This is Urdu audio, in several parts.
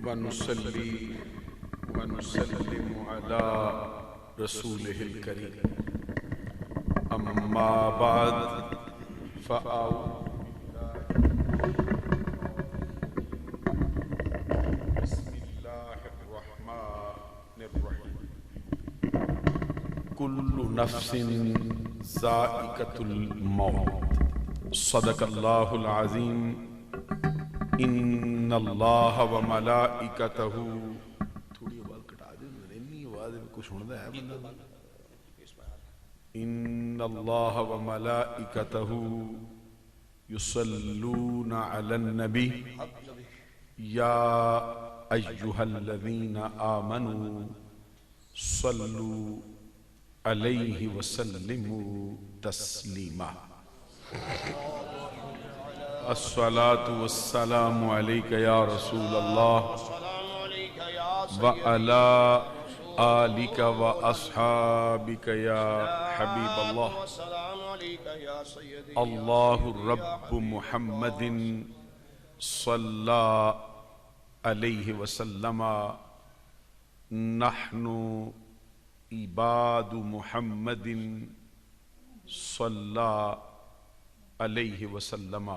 ونصلي ونسلم على رسوله الكريم أما بعد بسم الله الرحمن الرحيم كل نفس ذائقة الموت صدق الله العظيم ان اللہ و ملائکتہ تھوڑی آواز کٹا دے اتنی آواز کچھ سندا ہے بندہ ان اللہ و ملائکتہ یصلون علی النبی یا ایھا الذین آمنوا صلوا علیہ وسلموا تسلیما الصلاة والسلام عليك يا رسول الله وعلى آلك وأصحابك يا حبيب الله الله رب محمد صلى عليه وسلم نحن عباد محمد صلى عليه وسلم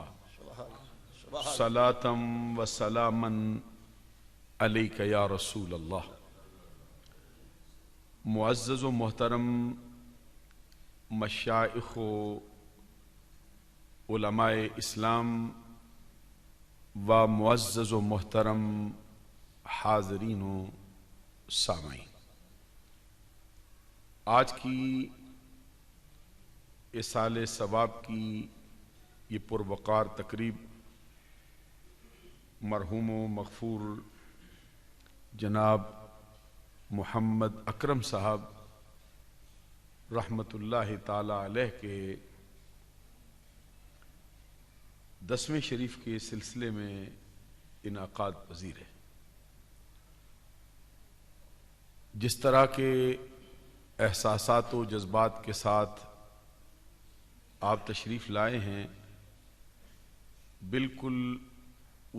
صلاة و سلاما علیک یا رسول اللہ۔ معزز و محترم مشائخ و علماء اسلام و معزز و محترم حاضرین و سامعین، آج کی ایصال ثواب کی یہ پروقار تقریب مرحوم و مغفور جناب محمد اکرم صاحب رحمۃ اللہ تعالی علیہ کے 10ویں شریف کے سلسلے میں انعقاد پذیر ہے۔ جس طرح کے احساسات و جذبات کے ساتھ آپ تشریف لائے ہیں، بالکل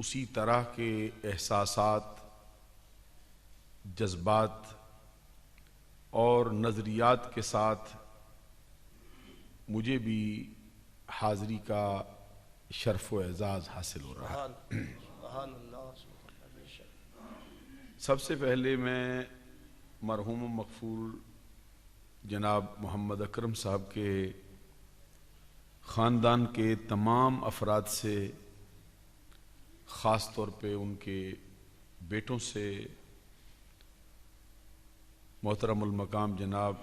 اسی طرح کے احساسات، جذبات اور نظریات کے ساتھ مجھے بھی حاضری کا شرف و اعزاز حاصل ہو رہا ہے۔ سب سے پہلے میں مرحوم و مغفور جناب محمد اکرم صاحب کے خاندان کے تمام افراد سے، خاص طور پہ ان کے بیٹوں سے، محترم المقام جناب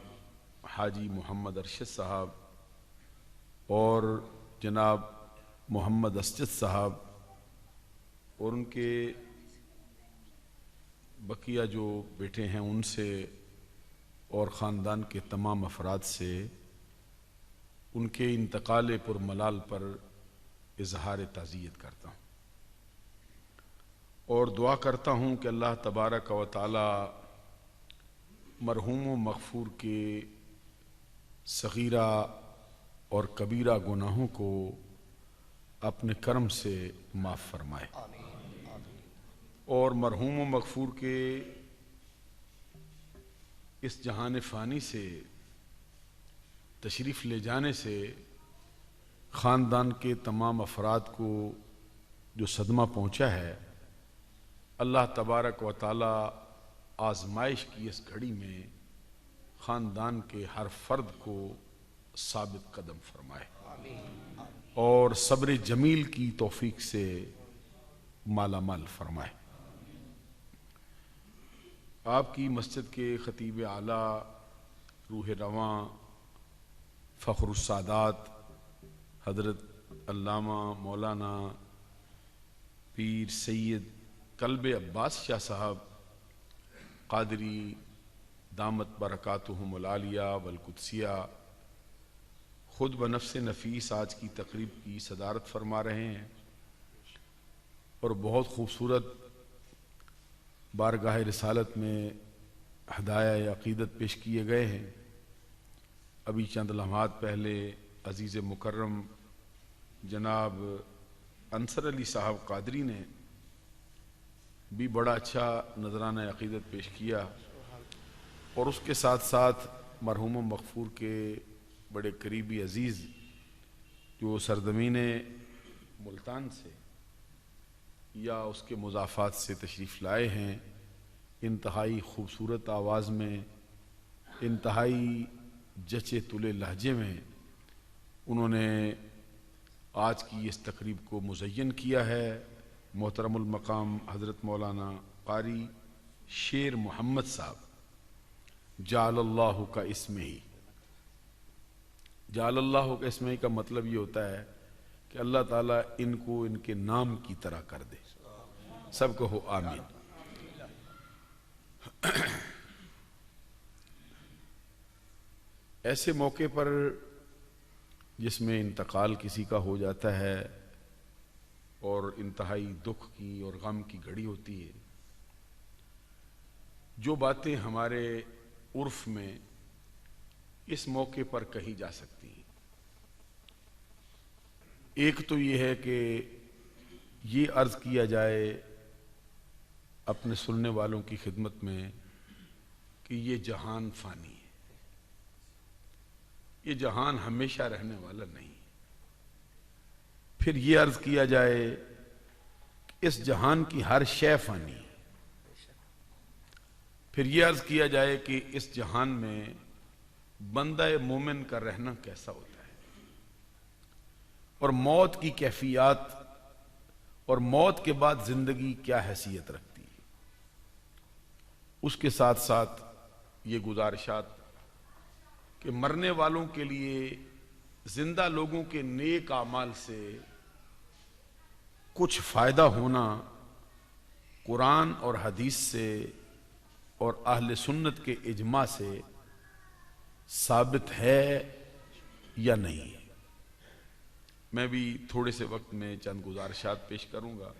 حاجی محمد ارشد صاحب اور جناب محمد اسجد صاحب اور ان کے بقیہ جو بیٹے ہیں ان سے اور خاندان کے تمام افراد سے ان کے انتقال پرملال پر اظہار تعزیت کرتا ہوں اور دعا کرتا ہوں کہ اللہ تبارک و تعالی مرحوم و مغفور کے صغیرہ اور کبیرہ گناہوں کو اپنے کرم سے معاف فرمائے اور مرحوم و مغفور کے اس جہان فانی سے تشریف لے جانے سے خاندان کے تمام افراد کو جو صدمہ پہنچا ہے، اللہ تبارک و تعالی آزمائش کی اس گھڑی میں خاندان کے ہر فرد کو ثابت قدم فرمائے اور صبر جمیل کی توفیق سے مالا مال فرمائے۔ آپ کی مسجد کے خطیب اعلیٰ، روح رواں، فخر السادات حضرت علامہ مولانا پیر سید قلب عباس شاہ صاحب قادری دامت برکاتہم العالیہ والقدسیہ خود بنفس نفیس آج کی تقریب کی صدارت فرما رہے ہیں اور بہت خوبصورت بارگاہ رسالت میں ہدایہ عقیدت پیش کیے گئے ہیں۔ ابھی چند لمحات پہلے عزیز مکرم جناب انصر علی صاحب قادری نے بھی بڑا اچھا نذرانہ عقیدت پیش کیا، اور اس کے ساتھ ساتھ مرحوم مغفور کے بڑے قریبی عزیز جو سرزمین ملتان سے یا اس کے مضافات سے تشریف لائے ہیں، انتہائی خوبصورت آواز میں، انتہائی جچے تلے لہجے میں انہوں نے آج کی اس تقریب کو مزین کیا ہے۔ محترم المقام حضرت مولانا قاری شیر محمد صاحب، جعل اللہ کا اسم ہی، جعل اللہ کا اسم ہی کا مطلب یہ ہوتا ہے کہ اللہ تعالیٰ ان کو ان کے نام کی طرح کر دے۔ سب کہو آمین۔ ایسے موقع پر جس میں انتقال کسی کا ہو جاتا ہے اور انتہائی دکھ کی اور غم کی گھڑی ہوتی ہے، جو باتیں ہمارے عرف میں اس موقع پر کہی جا سکتی ہیں، ایک تو یہ ہے کہ یہ عرض کیا جائے اپنے سننے والوں کی خدمت میں کہ یہ جہان فانی ہے، یہ جہان ہمیشہ رہنے والا نہیں۔ پھر یہ عرض کیا جائے کہ اس جہان کی ہر شے فانی ہے۔ پھر یہ عرض کیا جائے کہ اس جہان میں بندہ مومن کا رہنا کیسا ہوتا ہے، اور موت کی کیفیات اور موت کے بعد زندگی کیا حیثیت رکھتی ہے۔ اس کے ساتھ ساتھ یہ گزارشات کہ مرنے والوں کے لیے زندہ لوگوں کے نیک اعمال سے کچھ فائدہ ہونا قرآن اور حدیث سے اور اہل سنت کے اجماع سے ثابت ہے یا نہیں ہے۔ میں بھی تھوڑے سے وقت میں چند گزارشات پیش کروں گا۔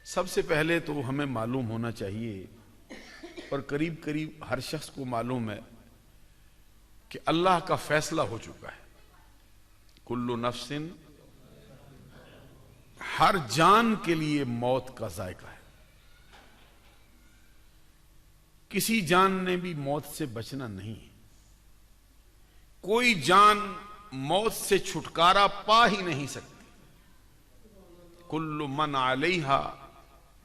سب سے پہلے تو ہمیں معلوم ہونا چاہیے، اور قریب قریب ہر شخص کو معلوم ہے، کہ اللہ کا فیصلہ ہو چکا ہے۔ کل نفس، ہر جان کے لیے موت کا ذائقہ ہے۔ کسی جان نے بھی موت سے بچنا نہیں، کوئی جان موت سے چھٹکارا پا ہی نہیں سکتی۔ کل من علیہا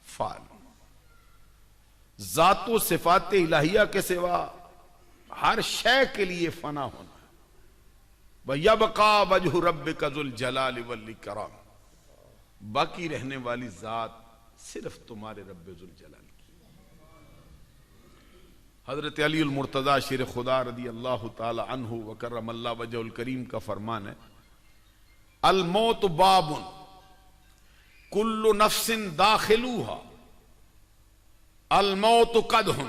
فان، ذات و صفات الہیہ کے سوا ہر شے کے لیے فنا ہونا ہے۔ وَيَبْقَى وَجْهُ رَبِّكَ ذُو الْجَلَالِ وَالْإِكْرَامِ، باقی رہنے والی ذات صرف تمہارے رب ذوالجلال کی۔ حضرت علی المرتضی شیر خدا رضی اللہ تعالی عنہ وکرم اللہ وجہ الکریم کا فرمان ہے، الموت باب کل نفس داخلوها، الموت قدح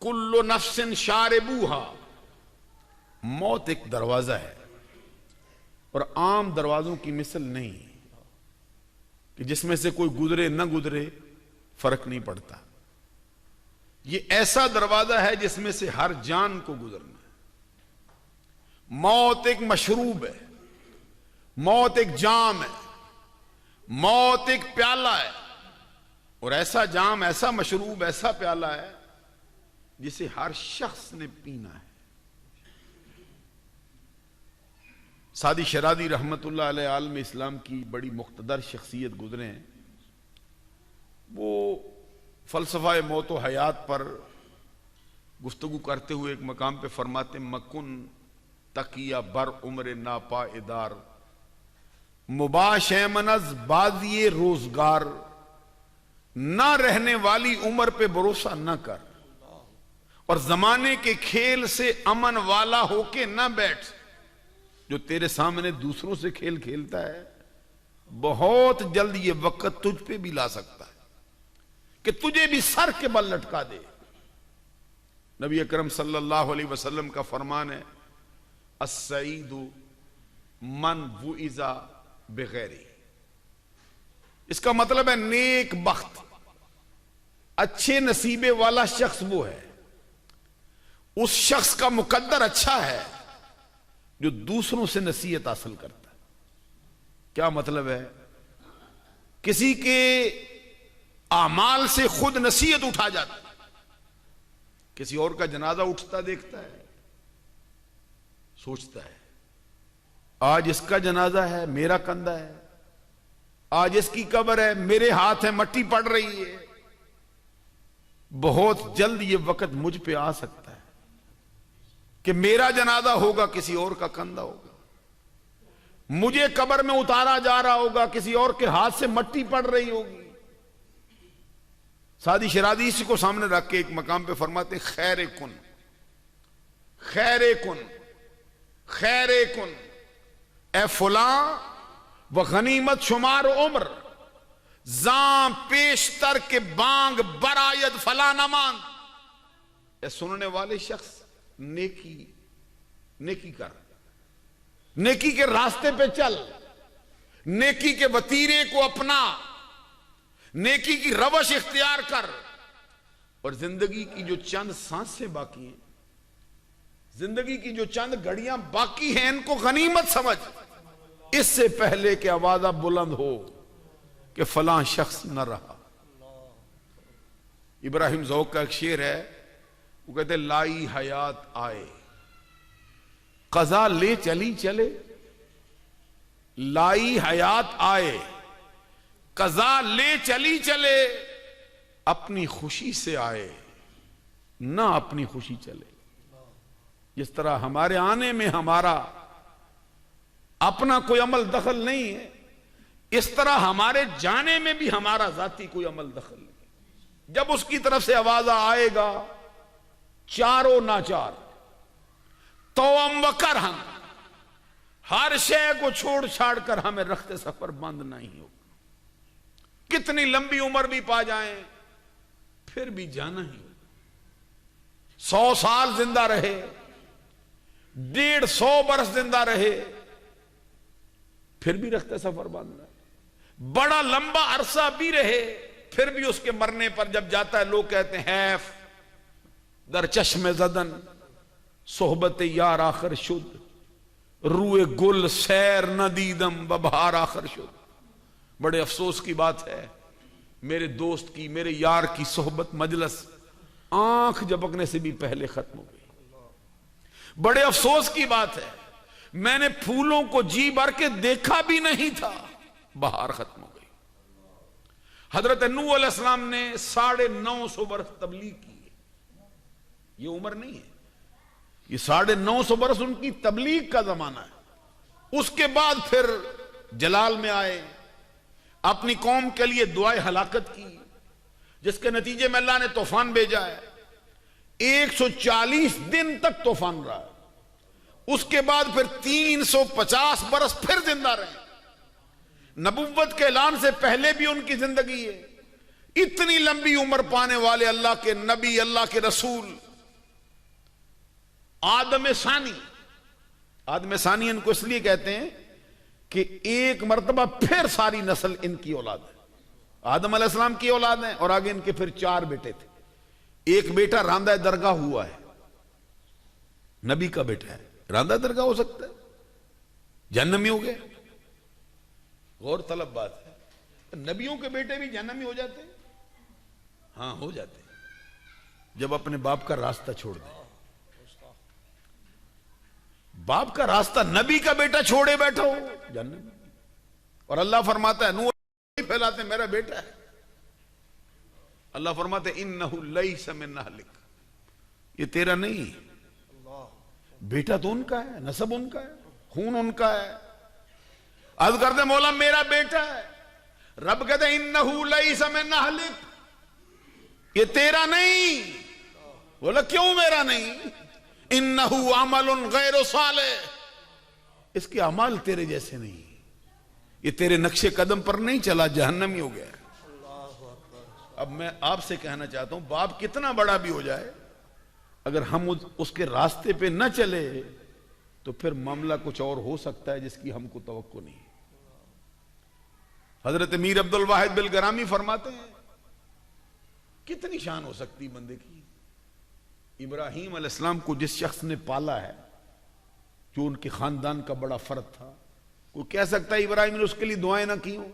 کل نفس شاربوها۔ موت ایک دروازہ ہے، اور عام دروازوں کی مثل نہیں کہ جس میں سے کوئی گزرے نہ گزرے فرق نہیں پڑتا۔ یہ ایسا دروازہ ہے جس میں سے ہر جان کو گزرنا ہے۔ موت ایک مشروب ہے، موت ایک جام ہے، موت ایک پیالہ ہے، اور ایسا جام، ایسا مشروب، ایسا پیالہ ہے جسے ہر شخص نے پینا ہے۔ سعدی شرادی رحمت اللہ علیہ عالم اسلام کی بڑی مقتدر شخصیت گزرے ہیں۔ وہ فلسفہ موت و حیات پر گفتگو کرتے ہوئے ایک مقام پہ فرماتے، مکن تقیہ بر عمر ناپا ادار، مباش منز بازی روزگار، نہ رہنے والی عمر پہ بھروسہ نہ کر، اور زمانے کے کھیل سے امن والا ہو کے نہ بیٹھ۔ جو تیرے سامنے دوسروں سے کھیل کھیلتا ہے، بہت جلد یہ وقت تجھ پہ بھی لا سکتا ہے کہ تجھے بھی سر کے بل لٹکا دے۔ نبی اکرم صلی اللہ علیہ وسلم کا فرمان ہے، السعید من وعظ بغیرہ، اس کا مطلب ہے نیک بخت، اچھے نصیبے والا شخص وہ ہے، اس شخص کا مقدر اچھا ہے جو دوسروں سے نصیحت حاصل کرتا ہے۔ کیا مطلب ہے؟ کسی کے اعمال سے خود نصیحت اٹھا جاتا ہے. کسی اور کا جنازہ اٹھتا دیکھتا ہے، سوچتا ہے آج اس کا جنازہ ہے، میرا کندھا ہے، آج اس کی قبر ہے، میرے ہاتھ ہے، مٹی پڑ رہی ہے، بہت جلد یہ وقت مجھ پہ آ سکتا ہے کہ میرا جنازہ ہوگا، کسی اور کا کندھا ہوگا، مجھے قبر میں اتارا جا رہا ہوگا، کسی اور کے ہاتھ سے مٹی پڑ رہی ہوگی. سادی شرازی اسی کو سامنے رکھ کے ایک مقام پہ فرماتے ہیں خیر کن خیر کن خیر کن، اے فلاں و غنیمت شمار عمر، زاں پیشتر کے بانگ برآید فلاں نہ مانگ. اے سننے والے شخص، نیکی کر، نیکی کے راستے پہ چل، نیکی کے وتیرے کو اپنا، نیکی کی روش اختیار کر، اور زندگی کی جو چند سانسیں باقی ہیں، زندگی کی جو چند گھڑیاں باقی ہیں، ان کو غنیمت سمجھ، اس سے پہلے کہ آوازہ بلند ہو کہ فلاں شخص نہ رہا. ابراہیم ذوق کا ایک شعر ہے، وہ کہتے ہیں لائی حیات آئے قضا لے چلی چلے، لائی حیات آئے قضا لے چلی چلے، اپنی خوشی سے آئے نہ اپنی خوشی چلے. جس طرح ہمارے آنے میں ہمارا اپنا کوئی عمل دخل نہیں ہے، اس طرح ہمارے جانے میں بھی ہمارا ذاتی کوئی عمل دخل نہیں. جب اس کی طرف سے آواز آئے گا چاروں ناچار توام و کرہم، ہر شے کو چھوڑ چھاڑ کر ہمیں رخت سفر بند نہیں ہوگا. کتنی لمبی عمر بھی پا جائیں پھر بھی جانا ہی ہوگا. 100 سال زندہ رہے، 150 برس زندہ رہے، پھر بھی رخت سفر بند ہے. بڑا لمبا عرصہ بھی رہے، پھر بھی اس کے مرنے پر جب جاتا ہے لوگ کہتے ہیں حیف در چشم زدن صحبت یار آخر شد، روئے گل سیر نہ دیدم ببہار آخر شد. بڑے افسوس کی بات ہے، میرے دوست کی، میرے یار کی صحبت مجلس آنکھ جھپکنے سے بھی پہلے ختم ہو گئی. بڑے افسوس کی بات ہے، میں نے پھولوں کو جی بھر کے دیکھا بھی نہیں تھا، بہار ختم ہو گئی. حضرت نوح علیہ السلام نے 950 برس تبلیغ کی. یہ عمر نہیں ہے، یہ 950 برس ان کی تبلیغ کا زمانہ ہے. اس کے بعد پھر جلال میں آئے، اپنی قوم کے لیے دعائے ہلاکت کی، جس کے نتیجے میں اللہ نے طوفان بھیجا ہے. 140 دن تک طوفان رہا. اس کے بعد پھر 350 برس پھر زندہ رہے. نبوت کے اعلان سے پہلے بھی ان کی زندگی ہے. اتنی لمبی عمر پانے والے اللہ کے نبی، اللہ کے رسول آدم ثانی. آدم ثانی ان کو اس لیے کہتے ہیں کہ ایک مرتبہ پھر ساری نسل ان کی اولاد ہے. آدم علیہ السلام کی اولاد ہیں، اور آگے ان کے پھر 4 بیٹے تھے. ایک بیٹا راندہ درگاہ ہوا ہے، نبی کا بیٹا ہے. راندہ درگاہ ہو سکتا ہے، جہنمی ہو گئے. غور طلب بات ہے، نبیوں کے بیٹے بھی جہنمی ہو جاتے ہیں. ہاں ہو جاتے ہیں، جب اپنے باپ کا راستہ چھوڑ دیں. باپ کا راستہ نبی کا بیٹا چھوڑے بیٹھا ہو جہنمی. اور اللہ فرماتا ہے نوح نہیں پھیلاتے میرا بیٹا ہے. اللہ فرماتے ہیں انہو لیس من اہلک، یہ تیرا نہیں. بیٹا تو ان کا ہے، نسب ان کا ہے، خون ان کا ہے. عرض کرتے مولا میرا بیٹا ہے. رب کہتے ہیں انہو لیس من اہلک، یہ تیرا نہیں. بولا کیوں میرا نہیں؟ انہو عمل غیر صالح، اس کے اعمال تیرے جیسے نہیں، یہ تیرے نقش قدم پر نہیں چلا، جہنمی ہو گیا. اب میں آپ سے کہنا چاہتا ہوں، باپ کتنا بڑا بھی ہو جائے، اگر ہم اس کے راستے پہ نہ چلے تو پھر معاملہ کچھ اور ہو سکتا ہے جس کی ہم کو توقع نہیں. حضرت میر عبد الواحد بلگرامی فرماتے ہیں کتنی شان ہو سکتی بندے کی. ابراہیم علیہ السلام کو جس شخص نے پالا ہے، جو ان کے خاندان کا بڑا فرد تھا، کوئی کہہ سکتا ہے ابراہیم نے اس کے لیے دعائیں نہ کی ہوں؟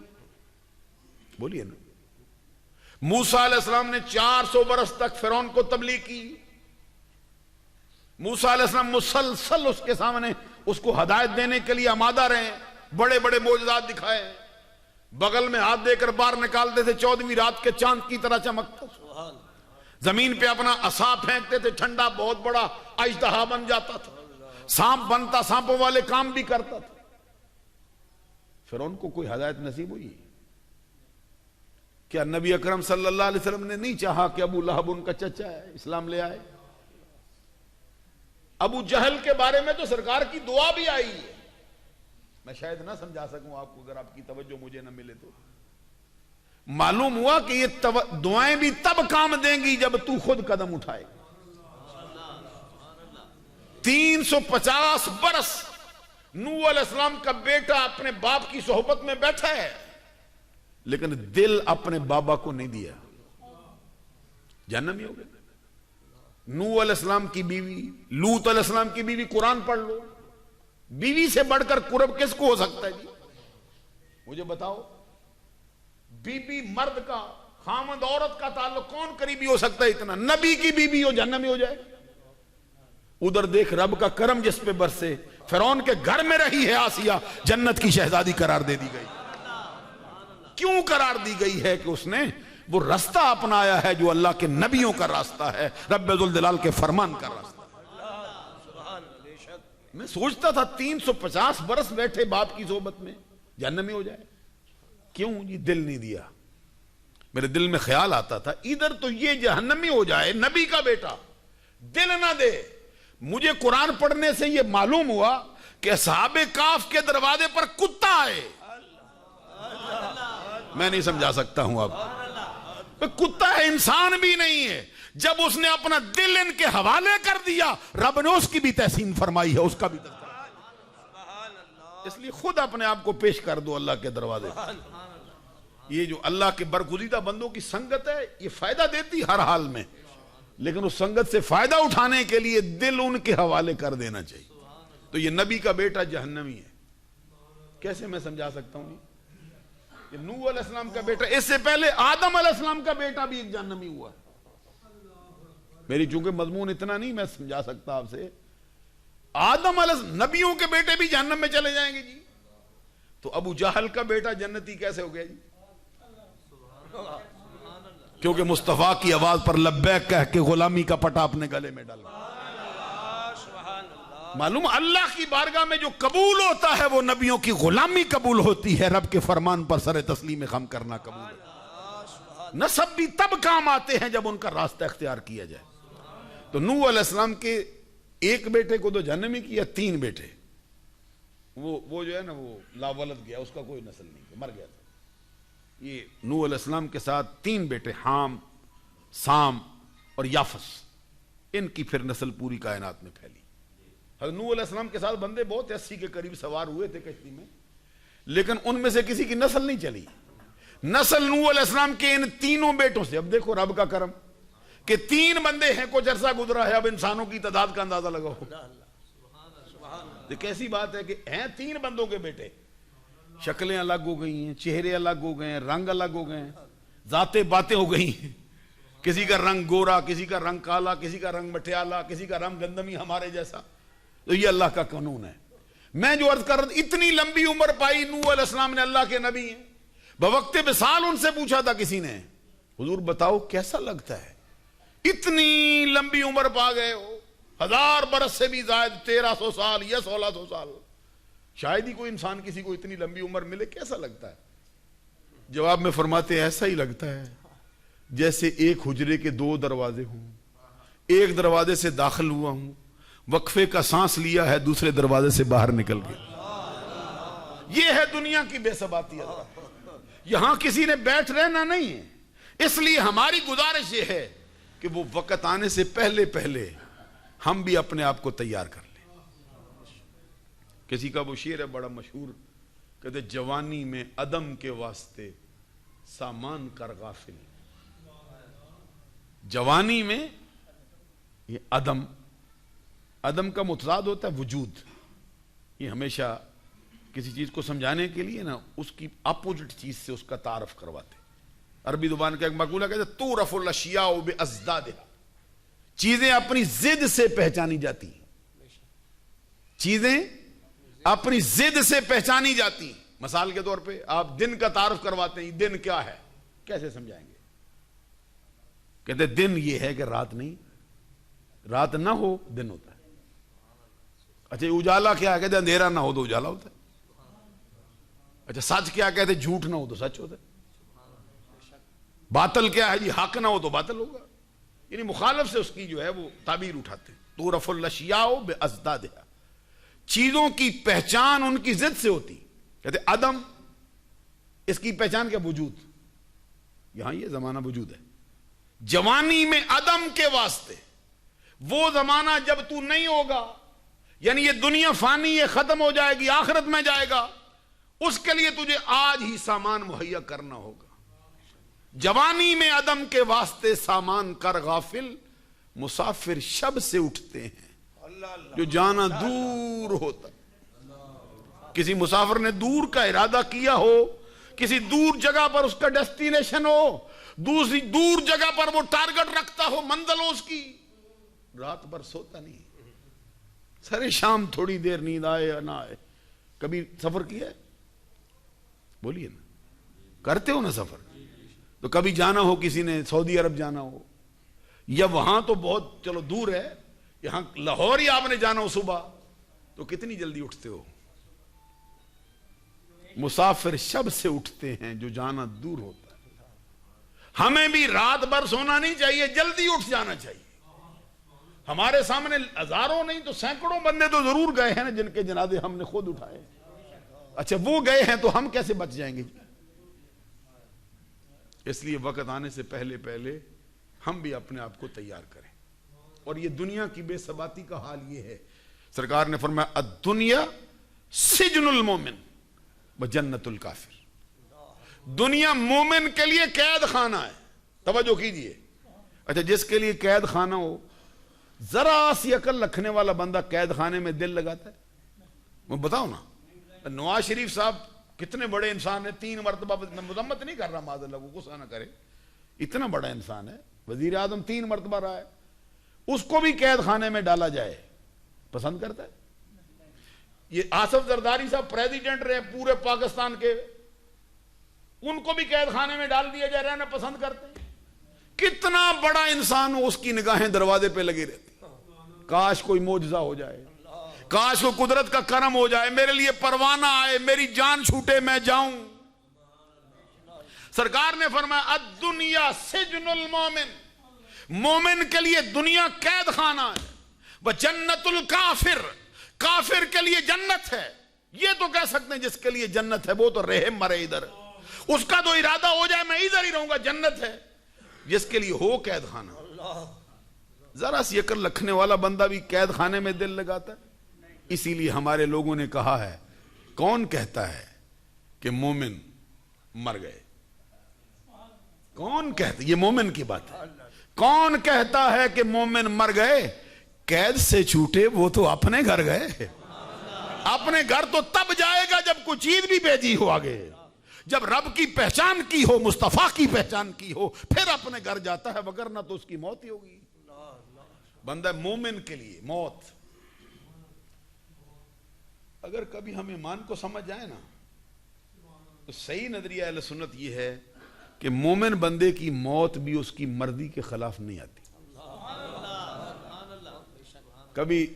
بولیے نا. موسیٰ علیہ السلام نے 400 برس تک فرعون کو تبلیغ کی. موسیٰ علیہ السلام مسلسل اس کے سامنے اس کو ہدایت دینے کے لیے آمادہ رہے, بڑے بڑے معجزات دکھائے, بغل میں ہاتھ دے کر باہر نکالتے تھے 14ویں رات کے چاند کی طرح چمکتا, زمین پہ اپنا عصا پھینکتے تھے, ٹھنڈا بہت بڑا اژدہا بن جاتا تھا, سانپ بنتا, سانپوں والے کام بھی کرتا تھا. فرعون کو کوئی ہدایت نصیب ہوئی؟ کیا نبی اکرم صلی اللہ علیہ وسلم نے نہیں چاہا کہ ابو لہب ان کا چچا ہے, اسلام لے آئے؟ ابو جہل کے بارے میں تو سرکار کی دعا بھی آئی ہے. میں شاید نہ سمجھا سکوں آپ کو, اگر آپ کی توجہ مجھے نہ ملے تو. معلوم ہوا کہ یہ دعائیں بھی تب کام دیں گی جب تو خود قدم اٹھائے. 350 برس نوح علیہ السلام کا بیٹا اپنے باپ کی صحبت میں بیٹھا ہے, لیکن دل اپنے بابا کو نہیں دیا, جہنمی ہو گئے. نوح علیہ السلام کی بیوی, لوط علیہ السلام کی بیوی, قرآن پڑھ لو, بیوی سے بڑھ کر قرب کس کو ہو سکتا ہے جی؟ مجھے بتاؤ, بیوی مرد کا, خامد عورت کا تعلق کون قریبی ہو سکتا ہے اتنا؟ نبی کی بیوی ہو جہنمی ہو جائے. ادھر دیکھ رب کا کرم جس پہ برسے, فرعون کے گھر میں رہی ہے آسیہ, جنت کی شہزادی قرار دے دی گئی. کیوں قرار دی گئی ہے؟ کہ اس نے وہ راستہ اپنایا ہے جو اللہ کے نبیوں کا راستہ ہے, رب ذوالجلال کے فرمان کا راستہ. میں سوچتا تھا 350 برس بیٹھے باپ کی صحبت میں, جہنمی ہو جائے. کیوں جی؟ دل نہیں دیا. میرے دل میں خیال آتا تھا ادھر تو یہ جہنمی ہو جائے, نبی کا بیٹا دل نہ دے. مجھے قرآن پڑھنے سے یہ معلوم ہوا کہ اصحاب کاف کے دروازے پر کتا آئے. میں نہیں سمجھا سکتا ہوں اب. کتا ہے, انسان بھی نہیں ہے. جب اس نے اپنا دل ان کے حوالے کر دیا, رب نے اس کی بھی تحسین فرمائی ہے, اس کا بھی تذکرہ. اس لیے خود اپنے آپ کو پیش کر دو اللہ کے دروازے. یہ جو اللہ کے برگزیدہ بندوں کی سنگت ہے, یہ فائدہ دیتی ہر حال میں, لیکن اس سنگت سے فائدہ اٹھانے کے لیے دل ان کے حوالے کر دینا چاہیے. تو یہ نبی کا بیٹا جہنمی ہے. کیسے میں سمجھا سکتا ہوں؟ یہ نوح علیہ السلام کا بیٹا, اس سے پہلے آدم علیہ السلام کا بیٹا بھی ایک جہنمی ہوا. میری چونکہ مضمون اتنا نہیں میں سمجھا سکتا آپ سے. آدم علیہ السلام, نبیوں کے بیٹے بھی جہنم میں چلے جائیں گے جی. تو ابو جہل کا بیٹا جنتی کیسے ہو گیا جی؟ کیونکہ مصطفیٰ کی آواز پر لبیک کہہ کے غلامی کا پٹا اپنے گلے میں ڈال. معلوم اللہ کی بارگاہ میں جو قبول ہوتا ہے وہ نبیوں کی غلامی قبول ہوتی ہے, رب کے فرمان پر سر تسلیم خم کرنا قبول ہے. نسب بھی تب کام آتے ہیں جب ان کا راستہ اختیار کیا جائے. تو نوح علیہ السلام کے ایک بیٹے کو تو جہنمی کیا, 3 بیٹے. وہ جو ہے نا وہ لاولد گیا, اس کا کوئی نسل نہیں, مر گیا تھا. یہ نوح علیہ السلام کے ساتھ 3 بیٹے, حام, سام اور یافس, ان کی پھر نسل پوری کائنات میں پھیلی. حضرت نوح علیہ السلام کے ساتھ بندے بہت 80 کے قریب سوار ہوئے تھے کشتی میں, لیکن ان میں سے کسی کی نسل نہیں چلی. نسل نوح علیہ السلام کے ان 3 بیٹوں سے. اب دیکھو رب کا کرم کہ 3 بندے ہیں, کچھ عرصہ گزرا ہے, اب انسانوں کی تعداد کا اندازہ لگاؤ. کیسی بات ہے کہ ہیں 3 بندوں کے بیٹے, شکلیں الگ ہو گئی ہیں, چہرے الگ ہو گئے ہیں, رنگ الگ ہو گئے ہیں, ذاتیں باتیں ہو گئی ہیں. کسی کا رنگ گورا, کسی کا رنگ کالا, کسی کا رنگ مٹیالا, کسی کا رنگ گندمی ہمارے جیسا. تو یہ اللہ کا قانون ہے. میں جو عرض کر رہا, اتنی لمبی عمر پائی نوح علیہ السلام نے, اللہ کے نبی ہیں. بوقت وصال ان سے پوچھا تھا کسی نے, حضور بتاؤ کیسا لگتا ہے اتنی لمبی عمر پا گئے ہو, 1000 برس سے بھی زائد, 1300 سال یا 1600 سال. شاید ہی کوئی انسان کسی کو اتنی لمبی عمر ملے, کیسا لگتا ہے؟ جواب میں فرماتے ہیں ایسا ہی لگتا ہے جیسے ایک حجرے کے 2 دروازے ہوں, ایک دروازے سے داخل ہوا ہوں, وقفے کا سانس لیا ہے, دوسرے دروازے سے باہر نکل گیا. یہ ہے دنیا کی بے ثباتی. یہاں کسی نے بیٹھ رہنا نہیں ہے. اس لیے ہماری گزارش یہ ہے کہ وہ وقت آنے سے پہلے پہلے ہم بھی اپنے آپ کو تیار کر لیں. کسی کا وہ شعر ہے بڑا مشہور, کہتے جوانی میں عدم کے واسطے سامان کر غافل. جوانی میں یہ عدم کا متضاد ہوتا ہے وجود. یہ ہمیشہ کسی چیز کو سمجھانے کے لیے نا اس کی اپوزٹ چیز سے اس کا تعارف کرواتے. عربی زبان کا ایک مقولہ کہتے ہیں تُعْرَفُ الْأَشْيَاءُ بِأَضْدَادِهَا، چیزیں اپنی ضد سے پہچانی جاتی ہیں، چیزیں اپنی ضد سے پہچانی جاتی ہیں۔ مثال کے طور پہ آپ دن کا تعارف کرواتے ہیں، دن کیا ہے، کیسے سمجھائیں گے؟ کہتے ہیں دن یہ ہے کہ رات نہیں، رات نہ ہو دن ہوتا ہے۔ اچھا اجالا کیا ہے؟ کہتے ہیں اندھیرا نہ ہو تو اجالا ہوتا ہے۔ اچھا سچ کیا کہتے ہیں؟ جھوٹ نہ ہو تو سچ ہوتا ہے۔ باطل کیا ہے جی؟ حق نہ ہو تو باطل ہوگا۔ یعنی مخالف سے اس کی جو ہے وہ تعبیر اٹھاتے ہیں۔ تُعْرَفُ الْأَشْيَاءُ بِأَضْدَادِهَا، چیزوں کی پہچان ان کی ضد سے ہوتی۔ کہتے ہیں عدم، اس کی پہچان کیا؟ وجود۔ یہاں یہ زمانہ وجود ہے۔ جوانی میں عدم کے واسطے، وہ زمانہ جب تو نہیں ہوگا، یعنی یہ دنیا فانی ہے، ختم ہو جائے گی، آخرت میں جائے گا، اس کے لیے تجھے آج ہی سامان مہیا کرنا ہوگا۔ جوانی میں عدم کے واسطے سامان کر غافل، مسافر شب سے اٹھتے ہیں جو جانا دور ہوتا۔ کسی مسافر نے دور کا ارادہ کیا ہو، کسی دور جگہ پر اس کا ڈیسٹینیشن ہو، دوسری دور جگہ پر وہ ٹارگٹ رکھتا ہو، منزل ہو اس کی، رات بھر سوتا نہیں، سرے شام تھوڑی دیر نیند آئے یا نہ آئے۔ کبھی سفر کیا ہے؟ بولیے نا، کرتے ہو نا سفر؟ تو کبھی جانا ہو، کسی نے سعودی عرب جانا ہو، یا وہاں تو بہت چلو دور ہے، یہاں لاہور ہی آپ نے جانا ہو صبح، تو کتنی جلدی اٹھتے ہو؟ مسافر شب سے اٹھتے ہیں جو جانا دور ہوتا ہے۔ ہمیں بھی رات بھر سونا نہیں چاہیے، جلدی اٹھ جانا چاہیے۔ ہمارے سامنے ہزاروں نہیں تو سینکڑوں بندے تو ضرور گئے ہیں جن کے جنازے ہم نے خود اٹھائے۔ اچھا وہ گئے ہیں تو ہم کیسے بچ جائیں گے؟ اس لیے وقت آنے سے پہلے پہلے ہم بھی اپنے آپ کو تیار کریں۔ اور یہ دنیا کی بے ثباتی کا حال یہ ہے، سرکار نے فرمایا الدنیا سجن المومن وجنت الکافر، دنیا مومن کے لیے قید خانہ ہے۔ توجہ کیجئے۔ اچھا جس کے لیے قید خانہ ہو، ذرا سی عقل رکھنے والا بندہ قید خانے میں دل لگاتا ہے؟ میں بتاؤ نا، نواز شریف صاحب کتنے بڑے انسان ہیں، 3 مرتبہ، میں مذمت نہیں کر رہا، معاذ اللہ کو غصہ نہ کرے، اتنا بڑا انسان ہے، وزیر اعظم 3 مرتبہ رہا ہے، اس کو بھی قید خانے میں ڈالا جائے پسند کرتا ہے؟ یہ آصف زرداری صاحب پریزیڈنٹ رہے پورے پاکستان کے، ان کو بھی قید خانے میں ڈال دیا جائے، رہنا پسند کرتے ہیں؟ کتنا بڑا انسان ہو، اس کی نگاہیں دروازے پہ لگی رہتی۔ کاش کوئی معجزہ ہو جائے، کاش کوئی قدرت کا کرم ہو جائے، میرے لیے پروانہ آئے، میری جان چھوٹے میں جاؤں۔ سرکار نے فرمایا الدنیا سجن المومن، مومن کے لیے دنیا قید خانہ ہے، وجنت الکافر، کافر کے لیے جنت ہے۔ یہ تو کہہ سکتے ہیں جس کے لیے جنت ہے وہ تو رہے مرے ادھر، اس کا تو ارادہ ہو جائے میں ادھر ہی رہوں گا، جنت ہے۔ جس کے لیے ہو قید خانہ، ذرا سی عقل رکھنے والا بندہ بھی قید خانے میں دل لگاتا ہے۔ اسی لیے ہمارے لوگوں نے کہا ہے، کون کہتا ہے کہ مومن مر گئے؟ کون کہتا؟ یہ مومن کی بات ہے۔ کون کہتا ہے کہ مومن مر گئے؟ قید سے چھوٹے وہ تو اپنے گھر گئے۔ اپنے گھر تو تب جائے گا جب کوئی چیز بھی بھیجی ہو آگے، جب رب کی پہچان کی ہو، مصطفیٰ کی پہچان کی ہو، پھر اپنے گھر جاتا ہے، وگرنہ تو اس کی موت ہی ہوگی۔ بندہ مومن کے لیے موت، اگر کبھی ہم ایمان کو سمجھ جائیں نا تو صحیح نظریہ اہل سنت یہ ہے کہ مومن بندے کی موت بھی اس کی مرضی کے خلاف نہیں آتی۔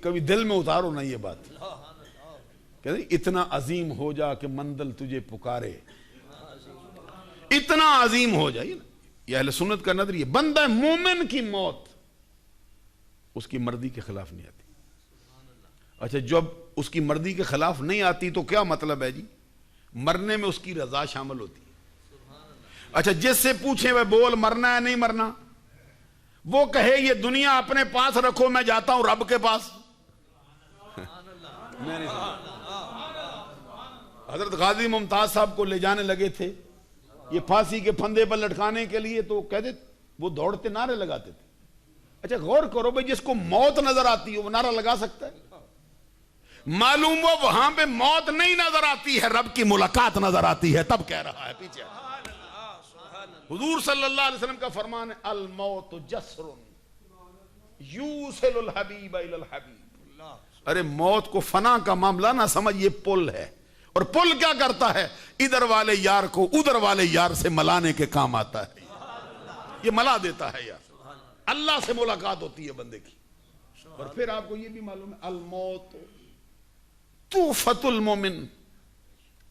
کبھی دل میں اتارو نا یہ بات، کہ اتنا عظیم ہو جا کہ منزل تجھے پکارے، اتنا عظیم ہو جائے نا، یہ اہل سنت کا نظریہ۔ بندہ مومن کی موت اس کی مرضی کے خلاف نہیں آتی۔ اچھا جب اس کی مرضی کے خلاف نہیں آتی تو کیا مطلب ہے جی؟ مرنے میں اس کی رضا شامل ہوتی ہے۔ اچھا جس سے پوچھیں وہ بول مرنا ہے نہیں مرنا، وہ کہے یہ دنیا اپنے پاس رکھو میں جاتا ہوں رب کے پاس۔ حضرت غازی ممتاز صاحب کو لے جانے لگے تھے یہ پھانسی کے پھندے پر لٹکانے کے لیے، تو کہتے وہ دوڑتے نعرے لگاتے تھے۔ اچھا غور کرو بھائی، جس کو موت نظر آتی ہے وہ نعرہ لگا سکتا ہے؟ معلوم ہو وہاں پہ موت نہیں نظر آتی ہے، رب کی ملاقات نظر آتی ہے، تب کہہ رہا ہے۔ پیچھے حضور صلی اللہ علیہ وسلم کا فرمان ہے الموت جسر یوصل الحبیب الی الحبیب. ارے موت کو فنا کا معاملہ نہ سمجھ، یہ پل ہے. اور پل کیا کرتا ہے؟ ادھر والے یار کو ادھر والے یار سے ملانے کے کام آتا ہے. یہ ملا دیتا ہے یار. اللہ سے ملاقات ہوتی ہے بندے کی. اور پھر آپ کو یہ بھی معلوم ہے الموت تحفۃ المومن،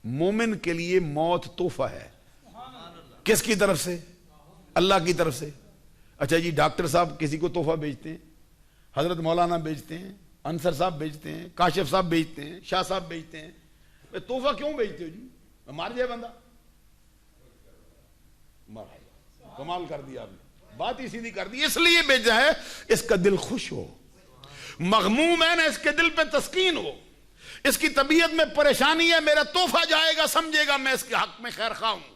مومن کے لیے موت تحفہ ہے. کس کی طرف سے؟ اللہ کی طرف سے. اچھا جی، ڈاکٹر صاحب کسی کو تحفہ بیچتے ہیں، حضرت مولانا بیچتے ہیں، انصر صاحب بیچتے ہیں، کاشف صاحب بیچتے ہیں، شاہ صاحب بیچتے ہیں. تحفہ کیوں بیچتے ہو جی؟ مار جائے بندہ. کمال کر دیا آپ نے، بات ہی سیدھی کر دی. اس لیے بیچا ہے اس کا دل خوش ہو، مغموم ہے نا، اس کے دل پہ تسکین ہو. اس کی طبیعت میں پریشانی ہے، میرا تحفہ جائے گا، سمجھے گا میں اس کے حق میں خیر خواہ ہوں.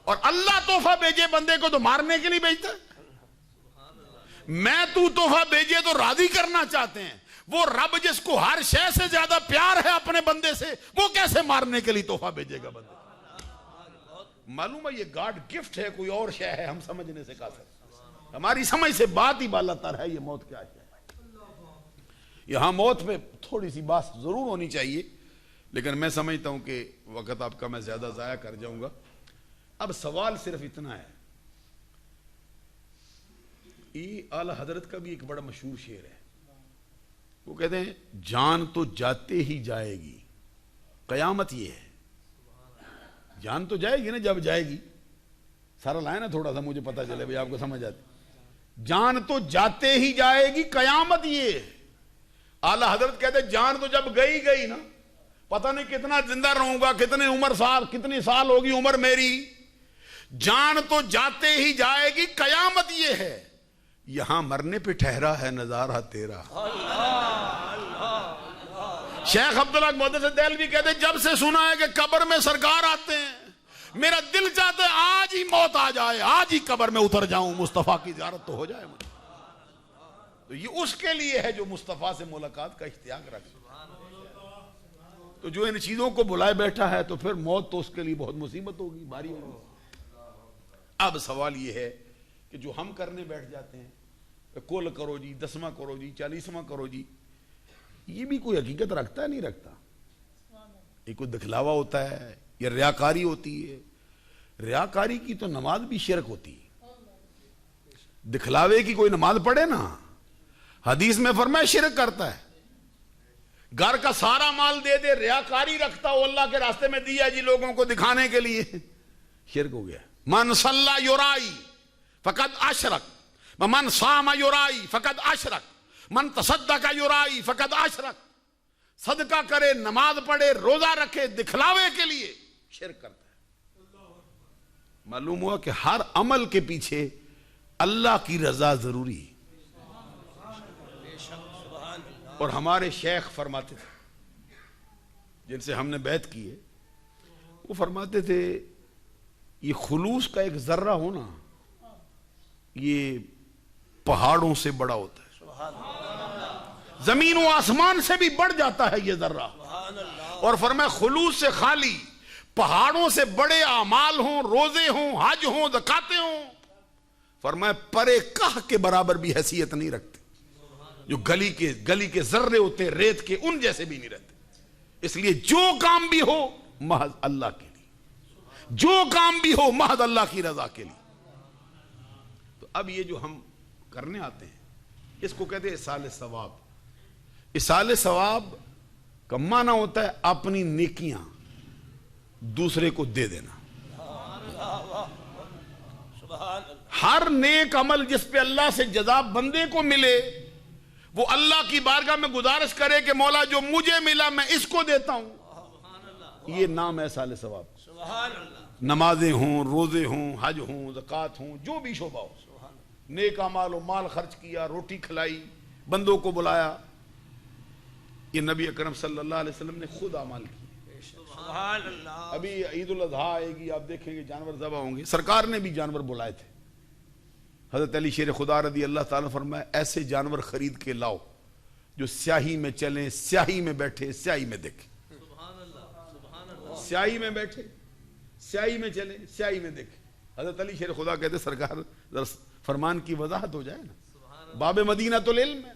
اور اللہ تحفہ بھیجے بندے کو تو مارنے کے لیے بھیجتا ہے. میں تو تحفہ بھیجے تو راضی کرنا چاہتے ہیں. وہ رب جس کو ہر شے سے زیادہ پیار ہے اپنے بندے سے، وہ کیسے مارنے کے لیے تحفہ بھیجے گا بندے؟ معلوم ہے یہ گاڈ گفٹ ہے، کوئی اور شے ہے ہم سمجھنے سے قاصر. ہماری سمجھ سے بات ہی بالا تر ہے. یہ موت کیا ہے؟ یہاں موت پہ تھوڑی سی بات ضرور ہونی چاہیے، لیکن میں سمجھتا ہوں کہ وقت آپ کا میں زیادہ ضائع کر جاؤں گا. اب سوال صرف اتنا ہے. یہ اعلی حضرت کا بھی ایک بڑا مشہور شعر ہے. وہ کہتے ہیں جان تو جاتے ہی جائے گی، قیامت یہ ہے. جان تو جائے گی نا جب جائے گی. سارا لائن ہے تھوڑا سا مجھے پتا چلے بھئی آپ کو سمجھ آتی. جان تو جاتے ہی جائے گی، قیامت یہ ہے. اعلی حضرت کہتے ہیں جان تو جب گئی نا، پتہ نہیں کتنا زندہ رہوں گا، کتنی سال ہوگی عمر میری. جان تو جاتے ہی جائے گی، قیامت یہ ہے. یہاں مرنے پہ ٹھہرا ہے نظارہ تیرا. شیخ عبداللہ محدث دہلوی کہتے ہیں جب سے سنا ہے کہ قبر میں سرکار آتے ہیں، میرا دل چاہتا ہے آج ہی موت آ جائے، آج ہی قبر میں اتر جاؤں، مصطفیٰ کی زیارت تو ہو جائے مجھے. تو یہ اس کے لیے ہے جو مصطفیٰ سے ملاقات کا اشتیاق رکھے. تو جو ان چیزوں کو بلائے بیٹھا ہے تو پھر موت تو اس کے لیے بہت مصیبت ہوگی، بھاری ہوگی. اب سوال یہ ہے کہ جو ہم کرنے بیٹھ جاتے ہیں، کل کرو جی، 10واں کرو جی، 40واں کرو جی، یہ بھی کوئی حقیقت رکھتا ہے نہیں رکھتا؟ یہ کوئی دکھلاوا ہوتا ہے، یہ ریاکاری ہوتی ہے. ریاکاری کی تو نماز بھی شرک ہوتی ہے. دکھلاوے کی کوئی نماز پڑھے نا، حدیث میں فرمایا شرک کرتا ہے. گھر کا سارا مال دے دے، ریاکاری رکھتا ہو، اللہ کے راستے میں دیا جی لوگوں کو دکھانے کے لیے، شرک ہو گیا. من صلی یرائی فقد اشرک، من صام یرائی فقد اشرک، من تصدق یرائی فقد اشرک. صدقہ کرے، نماز پڑھے، روزہ رکھے، دکھلاوے کے لیے، شرک کرتا ہے. معلوم ہوا کہ ہر عمل کے پیچھے اللہ کی رضا ضروری ہے. اور ہمارے شیخ فرماتے تھے، جن سے ہم نے بیعت کی ہے، وہ فرماتے تھے یہ خلوص کا ایک ذرہ ہونا یہ پہاڑوں سے بڑا ہوتا ہے، زمین و آسمان سے بھی بڑھ جاتا ہے یہ ذرہ. اور فرمایا خلوص سے خالی پہاڑوں سے بڑے اعمال ہوں، روزے ہوں، حج ہوں، زکاتیں ہوں، فرمایا پرے کاہ کے برابر بھی حیثیت نہیں رکھتے. جو گلی کے ذرے ہوتے ریت کے، ان جیسے بھی نہیں رہتے. اس لیے جو کام بھی ہو محض اللہ کے لیے، جو کام بھی ہو محض اللہ کی رضا کے لیے. تو اب یہ جو ہم کرنے آتے ہیں اس کو کہتے ہیں اصال ثواب. اصال ثواب کا معنی ہوتا ہے اپنی نیکیاں دوسرے کو دے دینا. ہر نیک عمل جس پہ اللہ سے جزا بندے کو ملے، وہ اللہ کی بارگاہ میں گزارش کرے کہ مولا جو مجھے ملا میں اس کو دیتا ہوں. یہ نام ہے اصال ثواب. نمازیں ہوں، روزے ہوں، حج ہوں، زکات ہوں، جو بھی شعبہ ہو، نیک اعمال ہو، مال خرچ کیا، روٹی کھلائی، بندوں کو بلایا، یہ نبی اکرم صلی اللہ علیہ وسلم نے خود اعمال کی. ابھی عید الاضحیٰ آئے گی، آپ دیکھیں گے جانور ذبح ہوں گے. سرکار نے بھی جانور بلائے تھے. حضرت علی شیر خدا رضی اللہ تعالیٰ فرمایا ایسے جانور خرید کے لاؤ جو سیاہی میں چلیں، سیاہی میں بیٹھے، سیاہی میں دیکھیں. سیاہی میں بیٹھے، سیاہی میں چلیں، سیاہی میں دیکھیں. حضرت علی شیر خدا کہتے سرکار ذرا فرمان کی وضاحت ہو جائے نا، باب مدینہ تو العلم ہے،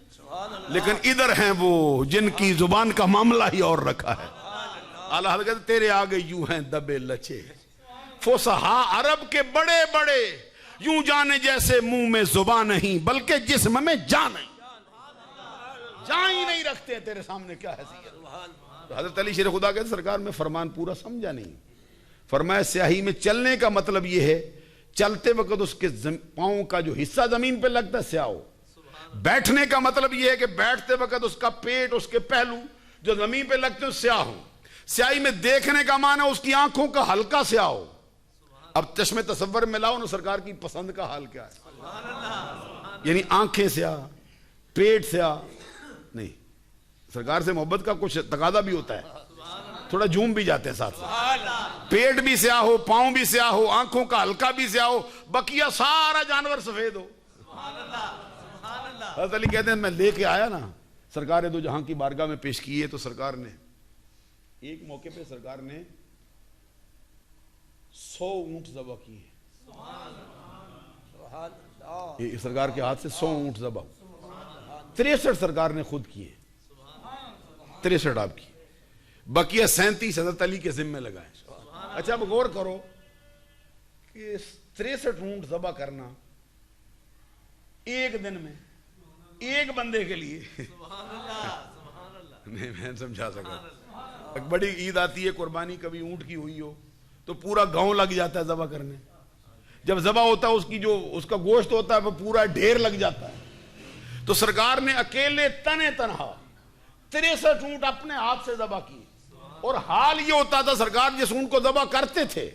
لیکن ادھر ہیں وہ جن کی زبان کا معاملہ ہی اور رکھا ہے. اعلیٰ حضرت کہتے تیرے آگے یوں ہیں دبے لچے فصحا عرب کے بڑے بڑے، یوں جانے جیسے منہ میں زبان نہیں بلکہ جسم میں جان نہیں، جان ہی نہیں رکھتے تیرے سامنے کیا حیثیت. تو حضرت علی شیر خدا کہتے سرکار میں فرمان پورا سمجھا نہیں. فرمایا سیاہی میں چلنے کا مطلب یہ ہے چلتے وقت اس کے پاؤں کا جو حصہ زمین پہ لگتا ہے سیاہ ہو. بیٹھنے کا مطلب یہ ہے کہ بیٹھتے وقت اس کا پیٹ، اس کے پہلو جو زمین پہ لگتے ہیں سیاہ ہو. سیاہی میں دیکھنے کا معنی اس کی آنکھوں کا ہلکا سیاہ ہو. اب چشم تصور میں لاؤ نا سرکار کی پسند کا حال کیا ہے، یعنی آنکھیں سیاہ، پیٹ سیاہ نہیں. سرکار سے محبت کا کچھ تقاضا بھی ہوتا ہے، تھوڑا جھوم بھی جاتے ہیں ساتھ ساتھ. پیٹ بھی سیاہ ہو، پاؤں بھی سیاہ ہو، آنکھوں کا ہلکا بھی سیاہ ہو، بقیہ سارا جانور سفید ہو. حضرت علی کہتے ہیں میں لے کے آیا نا، سرکار دو جہاں کی بارگاہ میں پیش کیے تو سرکار نے ایک موقع پہ سرکار نے 100 اونٹ ذبح کیے. سرکار کے ہاتھ سے 100 اونٹ ذبح، 63 سرکار نے خود کیے، 63 آپ کی، بقیہ 37 حضرت علی کے ذمہ لگائے. اچھا اب غور کرو کہ 63 اونٹ ذبح کرنا ایک دن میں ایک بندے کے لیے نہیں میں سمجھا سکا. ایک بڑی عید آتی ہے قربانی کبھی اونٹ کی ہوئی ہو تو پورا گاؤں لگ جاتا ہے ذبح کرنے. جب ذبح ہوتا ہے اس کی جو اس کا گوشت ہوتا ہے وہ پورا ڈھیر لگ جاتا ہے. تو سرکار نے اکیلے تنے تنہا 63 اونٹ اپنے ہاتھ سے ذبح کیے. اور حال یہ ہوتا تھا سرکار جس اونٹ کو ذبح کرتے تھے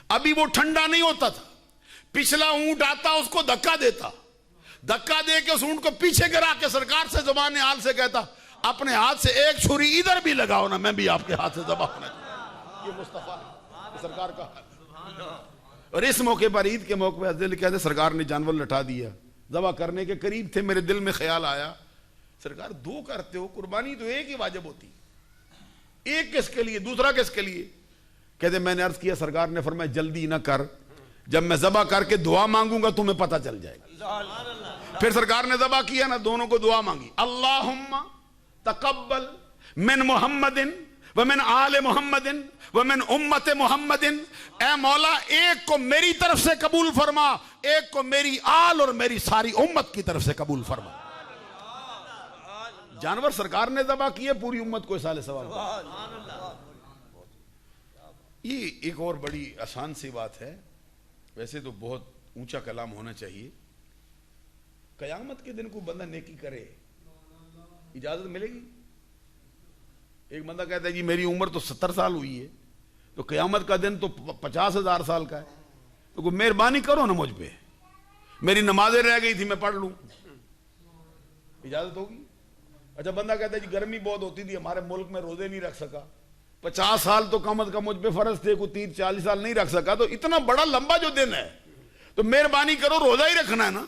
ابھی وہ ٹھنڈا نہیں ہوتا تھا، پچھلا اونٹ آتا اس کو دھکا دیتا، دھکا دے کے اس اونٹ کو پیچھے گرا کے سرکار سے زبان حال سے کہتا اپنے ہاتھ سے ایک چھری ادھر بھی لگاؤ نا میں بھی آپ کے ہاتھ سے ذبح ہونا چاہتا. یہ مصطفیٰ ہے سرکار کا حال. اور اس موقع پر عید کے موقع پر حضرت کہتے سرکار نے جانور لٹا دیا، ذبح کرنے کے قریب تھے، میرے دل میں خیال آیا سرکار 2 کرتے ہو، قربانی تو ایک ہی واجب ہوتی، ایک کس کے لیے دوسرا کس کے لیے؟ کہتے میں نے عرض کیا سرکار نے فرمایا جلدی نہ کر، جب میں ذبح کر کے دعا مانگوں گا تمہیں پتہ چل جائے گا. پھر سرکار نے ذبح کیا نا، دونوں کو دعا مانگی، اللہم تقبل من محمد ومن آل محمد ومن امت محمد. اے مولا ایک کو میری طرف سے قبول فرما، ایک کو میری آل اور میری ساری امت کی طرف سے قبول فرما. جانور سرکار نے ذبح کیے، پوری امت کو اصال ثواب. یہ ایک اور بڑی آسان سی بات ہے، ویسے تو بہت اونچا کلام ہونا چاہیے. قیامت کے دن کو بندہ نیکی کرے اجازت ملے گی؟ ایک بندہ کہتا ہے جی میری عمر تو 70 سال ہوئی ہے تو قیامت کا دن تو 50,000 سال کا ہے، تو کوئی مہربانی کرو نا مجھ پہ، میری نمازیں رہ گئی تھی میں پڑھ لوں، اجازت ہوگی؟ اچھا بندہ کہتا ہے جی گرمی بہت ہوتی تھی ہمارے ملک میں روزے نہیں رکھ سکا، 50 سال تو کم از کم مجھ پہ فرض تھے، کوئی 30-40 سال نہیں رکھ سکا، تو اتنا بڑا لمبا جو دن ہے تو مہربانی کرو روزہ ہی رکھنا ہے نا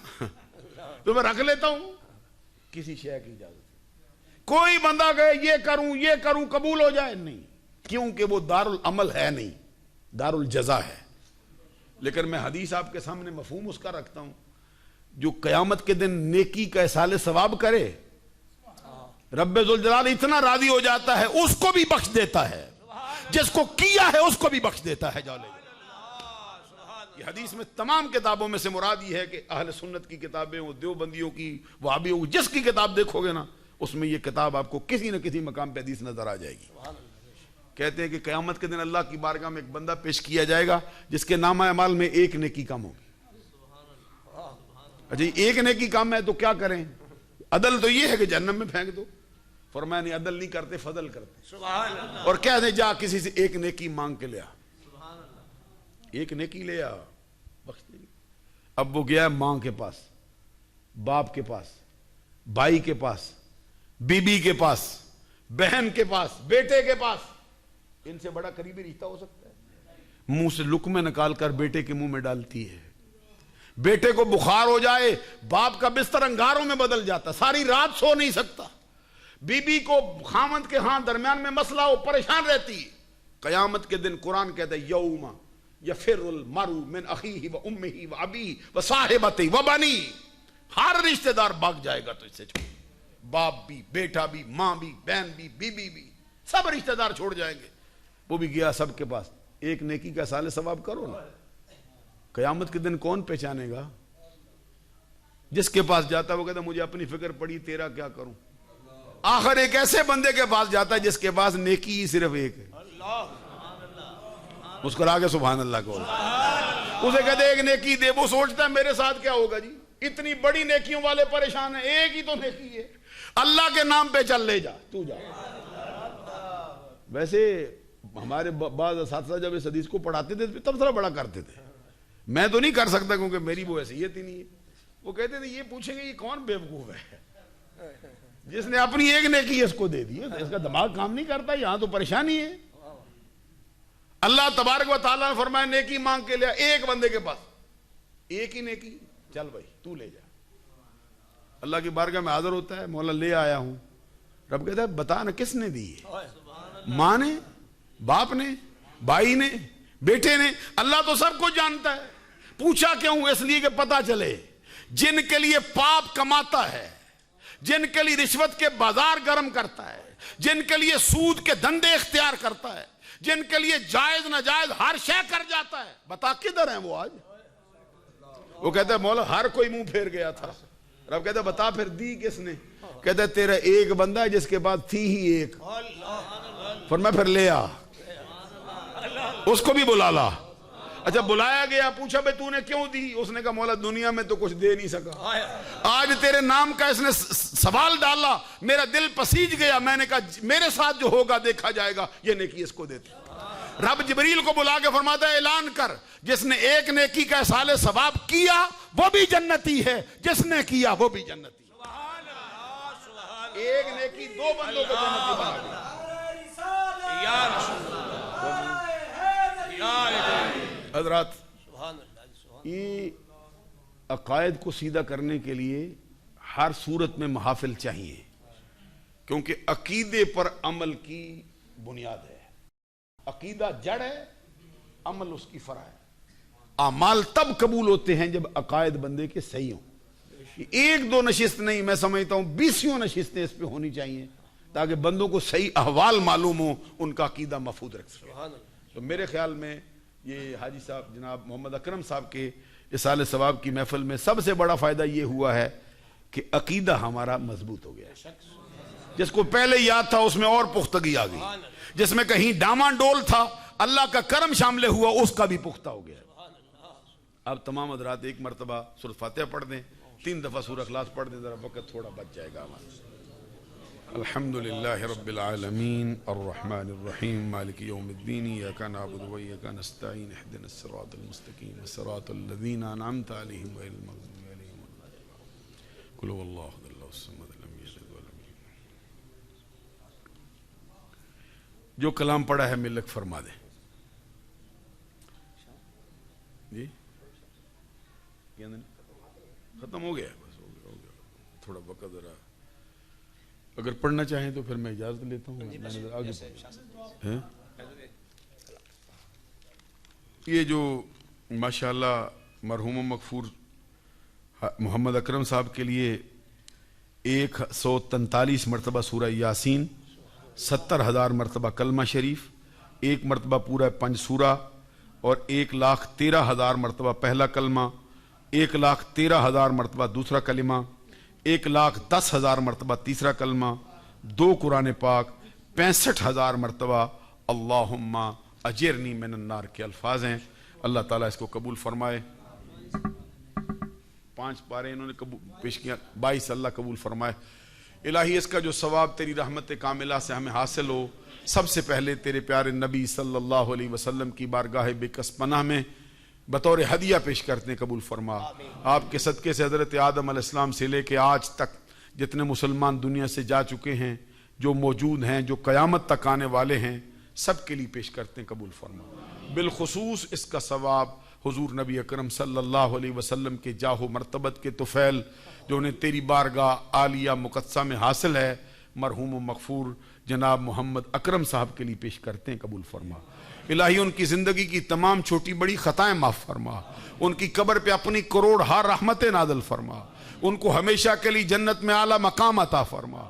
تو میں رکھ لیتا ہوں. کسی شے کی اجازت کوئی بندہ کہے یہ کروں قبول ہو جائے نہیں، کیونکہ وہ دار العمل ہے نہیں، دار الجزا ہے. لیکن میں حدیث آپ کے سامنے مفہوم اس کا رکھتا ہوں، جو قیامت کے دن نیکی کا اصال ثواب کرے رب ذوالجلال اتنا راضی ہو جاتا ہے اس کو بھی بخش دیتا ہے، جس کو کیا ہے اس کو بھی بخش دیتا ہے. یہ حدیث میں تمام کتابوں میں سے مراد یہ ہے کہ اہل سنت کی کتابیں ہوں، دیوبندیوں کی، وہابیوں کی، جس کی کتاب دیکھو گے نا اس میں یہ کتاب آپ کو کسی نہ کسی مقام پہ حدیث نظر آ جائے گی. کہتے ہیں کہ قیامت کے دن اللہ کی بارگاہ میں ایک بندہ پیش کیا جائے گا جس کے نامہ اعمال میں ایک نیکی کم ہوگی. اچھا ایک نیکی کم ہے تو کیا کریں؟ عدل تو یہ ہے کہ جہنم میں پھینک دو. فرمایا نہیں، عدل نہیں کرتے، فضل کرتے، اور کہہ دیں جا کسی سے ایک نیکی مانگ کے لیا، ایک نیکی لے آ بخش دیں گے. اب وہ گیا ماں کے پاس، باپ کے پاس، بھائی کے پاس، بی بی کے پاس، بہن کے پاس، بیٹے کے پاس، ان سے بڑا قریبی رشتہ ہو سکتا ہے؟ منہ سے لقمے نکال کر بیٹے کے منہ میں ڈالتی ہے. بیٹے کو بخار ہو جائے باپ کا بستر انگاروں میں بدل جاتا، ساری رات سو نہیں سکتا. بی بی کو خامند کے ہاں درمیان میں مسئلہ ہو، پریشان رہتی. قیامت کے دن قرآن کہتا ہے یوم یفر المرء من اخیہ و امہ و ابیہ و صاحبتہ و بنی، ہر رشتہ دار بھاگ جائے گا تو اس سے چھوڑ، باپ بھی، بیٹا بھی، ماں بھی، بہن بھی، بیوی بھی، سب رشتہ دار چھوڑ جائیں گے۔ وہ بھی گیا سب کے پاس، ایک نیکی کا سال ثواب کرو نا، قیامت کے دن کون پہچانے گا؟ جس کے پاس جاتا وہ کہتا مجھے اپنی فکر پڑی، تیرا کیا کروں؟ آخر ایک ایسے بندے کے پاس جاتا ہے جس کے پاس نیکی ہی صرف ایک ہے، مسکرا کے سبحان اللہ کو، اسے کہتے ایک نیکی دے، وہ سوچتا ہے میرے ساتھ کیا ہوگا جی، اتنی بڑی نیکیوں والے پریشان ہیں، ایک ہی تو نیکی ہے، اللہ کے نام پہ چل لے جا، تو جا۔ ویسے ہمارے بعض اساتذہ جب اس حدیث کو پڑھاتے تھے تبصرہ بڑا کرتے تھے، میں تو نہیں کر سکتا کیونکہ میری وہ حیثیت ہی نہیں ہے، وہ کہتے تھے یہ پوچھیں گے یہ کون بیوقوف ہے جس نے اپنی ایک نیکی اس کو دے دی، اس کا دماغ کام نہیں کرتا، یہاں تو پریشانی ہے۔ اللہ تبارک و تعالیٰ نے فرمایا نیکی مانگ کے لیا، ایک بندے کے پاس ایک ہی نیکی، چل بھائی تو لے جا، اللہ کی بارگاہ میں حاضر ہوتا ہے، مولا لے آیا ہوں، رب کہتا ہے بتا نا کس نے دی ہے، ماں نے، باپ نے، بھائی نے، بیٹے نے، اللہ تو سب کو جانتا ہے، پوچھا کیوں؟ اس لیے کہ پتا چلے جن کے لیے پاپ کماتا ہے، جن کے لیے رشوت کے بازار گرم کرتا ہے، جن کے لیے سود کے دھندے اختیار کرتا ہے، جن کے لیے جائز ناجائز ہر شے کر جاتا ہے، بتا کدھر ہیں وہ آج؟ وہ کہتا ہے مولا ہر کوئی منہ پھیر گیا تھا، رب کہتا ہے بتا پھر دی کس نے؟ کہتا ہے تیرا ایک بندہ ہے جس کے بعد تھی ہی ایک، فرمایا پھر لے آ، اس کو بھی بلا لا۔ اچھا بلایا گیا، پوچھا بھئی تو نے کیوں دی؟ اس نے کہا مولا دنیا میں تو کچھ دے نہیں سکا، آج تیرے نام کا اس نے سوال ڈالا، میرا دل پسیج گیا، میں نے کہا میرے ساتھ جو ہوگا دیکھا جائے گا، یہ نیکی اس کو دیتے۔ رب جبریل کو بلا کے فرماتا ہے اعلان کر جس نے ایک نیکی کا احصال ثواب کیا وہ بھی جنتی ہے، جس نے کیا وہ بھی جنتی ہے۔ ایک نیکی دو بندوں کو جنتی بنا دیا۔ حضرات یہ عقائد کو سیدھا کرنے کے لیے ہر صورت میں محافل چاہیے، کیونکہ عقیدے پر عمل کی بنیاد ہے، عقیدہ جڑ ہے، عمل اس کی فرع ہے۔ اعمال تب قبول ہوتے ہیں جب عقائد بندے کے صحیح ہوں، ایک دو نشست نہیں، میں سمجھتا ہوں 20 نشستیں اس پہ ہونی چاہیے تاکہ بندوں کو صحیح احوال معلوم ہو، ان کا عقیدہ محفوظ رکھ سکے۔ تو میرے خیال میں یہ حاجی صاحب جناب محمد اکرم صاحب کے احصال ثواب کی محفل میں سب سے بڑا فائدہ یہ ہوا ہے کہ عقیدہ ہمارا مضبوط ہو گیا ہے، جس کو پہلے یاد تھا اس میں اور پختگی آ گئی، جس میں کہیں ڈاما ڈول تھا اللہ کا کرم شامل ہوا اس کا بھی پختہ ہو گیا۔ اب تمام حضرات ایک مرتبہ سورۃ فاتحہ پڑھ دیں، 3 دفعہ سورہ اخلاص پڑھ دیں، ذرا وقت تھوڑا بچ جائے گا ہمارا۔ الحمدللہ رب العالمین الرحمن الرحیم مالک یوم الدین ایاک نعبد و ایاک نستعین اہدنا الصراط المستقیم صراط الذین انعمت علیہم غیر المغضوب علیہم ولا الضالین قل هو اللہ احد اللہ الصمد لم یلد ولم یولد۔ جو کلام پڑھا ہے ملک فرما دیں جی، ختم ہو گیا، بس ہو گیا، تھوڑا وقت ذرا اگر پڑھنا چاہیں تو پھر میں اجازت لیتا ہوں۔ یہ جو ماشاءاللہ مرحوم و مغفور محمد اکرم صاحب کے لیے 143 مرتبہ سورہ یاسین، 70,000 مرتبہ کلمہ شریف، 1 مرتبہ پورا 5 سورہ اور 1,13,000 مرتبہ پہلا کلمہ، 1,13,000 مرتبہ دوسرا کلمہ، 1,10,000 مرتبہ تیسرا کلمہ، 2 قرآن پاک، 65,000 مرتبہ اللہم اجرنی من النار کے الفاظ ہیں۔ اللہ تعالیٰ اس کو قبول فرمائے۔ 5 پارے انہوں نے پیش کیا، 22 اللہ قبول فرمائے۔ الہی اس کا جو ثواب تیری رحمت کاملہ سے ہمیں حاصل ہو، سب سے پہلے تیرے پیارے نبی صلی اللہ علیہ وسلم کی بارگاہ بکس پناہ میں بطور ہدیہ پیش کرتے ہیں، قبول فرما۔ آپ کے صدقے سے حضرت آدم علیہ السلام سے لے کے آج تک جتنے مسلمان دنیا سے جا چکے ہیں، جو موجود ہیں، جو قیامت تک آنے والے ہیں، سب کے لیے پیش کرتے ہیں، قبول فرما۔ بالخصوص اس کا ثواب حضور نبی اکرم صلی اللہ علیہ وسلم کے جاہ و مرتبت کے طفیل جو انہیں تیری بارگاہ عالیہ مقدسہ میں حاصل ہے، مرحوم و مغفور جناب محمد اکرم صاحب کے لیے پیش کرتے ہیں، قبول فرما۔ الہی ان کی زندگی کی تمام چھوٹی بڑی خطائیں معاف فرما، ان کی قبر پہ اپنی کروڑ ہار رحمتیں نازل فرما، ان کو ہمیشہ کے لیے جنت میں اعلیٰ مقام عطا فرما،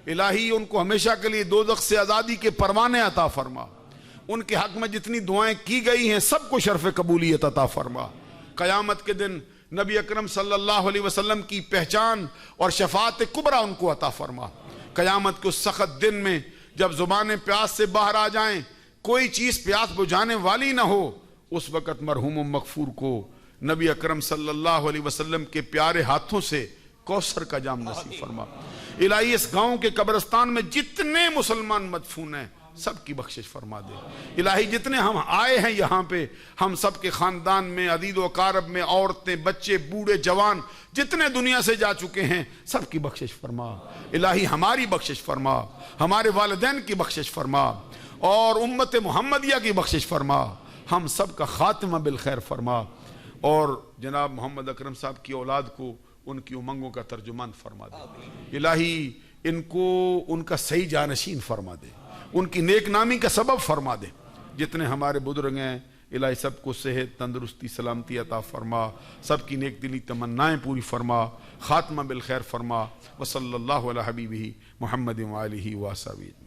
الہی ان کو ہمیشہ کے لیے دوزخ سے آزادی کے پروانے عطا فرما، ان کے حق میں جتنی دعائیں کی گئی ہیں سب کو شرف قبولیت عطا فرما، قیامت کے دن نبی اکرم صلی اللہ علیہ وسلم کی پہچان اور شفاعت کبریٰ ان کو عطا فرما، قیامت کے اس سخت دن میں جب زبانیں پیاس سے باہر آ جائیں، کوئی چیز پیاس بجھانے والی نہ ہو، اس وقت مرحوم و مغفور کو نبی اکرم صلی اللہ علیہ وسلم کے پیارے ہاتھوں سے کوثر کا جام نصیب فرما۔ الہی اس گاؤں کے قبرستان میں جتنے مسلمان مدفون ہیں سب کی بخشش فرما دے، الہی جتنے ہم آئے ہیں یہاں پہ، ہم سب کے خاندان میں عزیز و اقارب میں عورتیں بچے بوڑھے جوان جتنے دنیا سے جا چکے ہیں سب کی بخشش فرما، الہی ہماری بخشش فرما، ہمارے والدین کی بخشش فرما اور امت محمدیہ کی بخشش فرما، ہم سب کا خاتمہ بالخیر فرما، اور جناب محمد اکرم صاحب کی اولاد کو ان کی امنگوں کا ترجمان فرما دے، الہی ان کو ان کا صحیح جانشین فرما دے، ان کی نیک نامی کا سبب فرما دے، جتنے ہمارے بزرگ ہیں الہی سب کو صحت تندرستی سلامتی عطا فرما، سب کی نیک دلی تمنائیں پوری فرما، خاتمہ بالخیر فرما، وصلی اللہ علی حبیبہ محمد وآلہ وصحبہ۔